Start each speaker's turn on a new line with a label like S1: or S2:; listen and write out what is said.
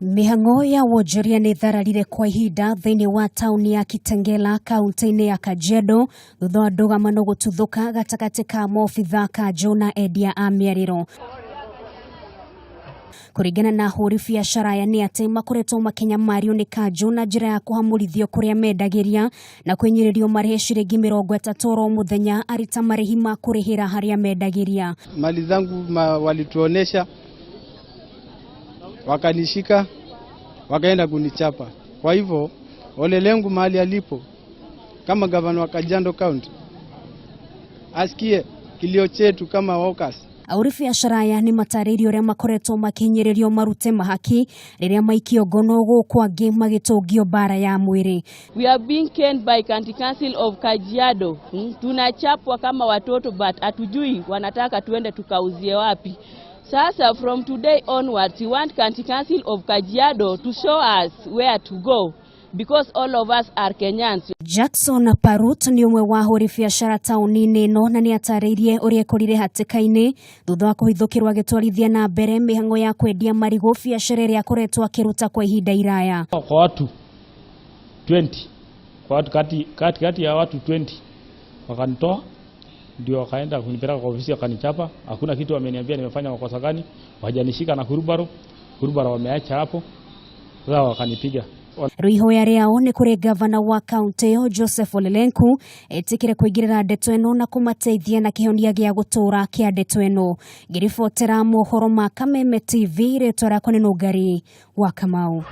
S1: Mĩhang'o ya wonjoria nĩ thararire kwa ihinda thĩinĩ wa taũni ya Kitengela kaunti-inĩ ya Kajiado thutha wa ndũgamano gũtuthũka gatagatĩ ka maobitha kanjũ na endia a mĩarĩro. Kũringana na ahũri biacara aya nĩ atĩ makoretwo makĩnyamario nĩ kanjũ na njĩra ya kũhamũrithio kũrĩa mendagĩria na kwĩnyĩrĩrio marĩhe ciringi 30 oro mũthenya arita marĩhi ma kũrĩhĩra harĩa mendagĩria.
S2: Mali zangu walituonesha, wakanishika, wakaenda kunichapa. Kwa hivyo ole lengu mahali alipo kama gavana wa Kajiado County asikie kilio chetu kama workers.
S1: Ahũri biacara aya nĩ matarĩirie ũrĩa makoretwo makĩnyĩrĩrio marute mahaki rĩrĩa maikio ngono gũkũ angĩ magĩtũngio bara ya mwĩrĩ.
S3: We are being caned by County Council of Kajiado. Tunachapwa kama watoto but hatujui wanataka tuende tukauzie wapi. Sasa from today onwards we want County Council of Kajiado to show us where to go because all of us are Kenyans.
S1: Jackson Parut ni umwe wa ahũri biacara taũni-inĩ ĩno na nĩ atarĩirie ũrĩa ekorire hatĩka-inĩ thutha wa kũhithũkĩrwo agĩtwarithia na mbere mĩhang'o ya kwendia marigũ, biacara ĩrĩa akoretwo akĩruta kwa ihinda iraya.
S4: Kwa watu 20, kwa watu kati ya watu 20 wakanitoa, ndio wakaenda kunipeleka kwa ofisi wakanichapa. Hakuna kitu wameniambia nimefanya makosa gani, wajanishika na kurubaro wameacha hapo, sasa wakanipiga.
S1: Rĩihoya rĩao nĩ kũrĩ gavana wa kaunti ĩyo Joseph Ole Lenku etikire kũingĩrĩra ndeto ĩno na kũmateithia na kĩhonia gĩa gũtũũra kĩa ndeto ĩno. Ngĩribotera mohoro ma Kameme TV, rĩtwa rĩakwa nĩ Nũngari wa Kamau.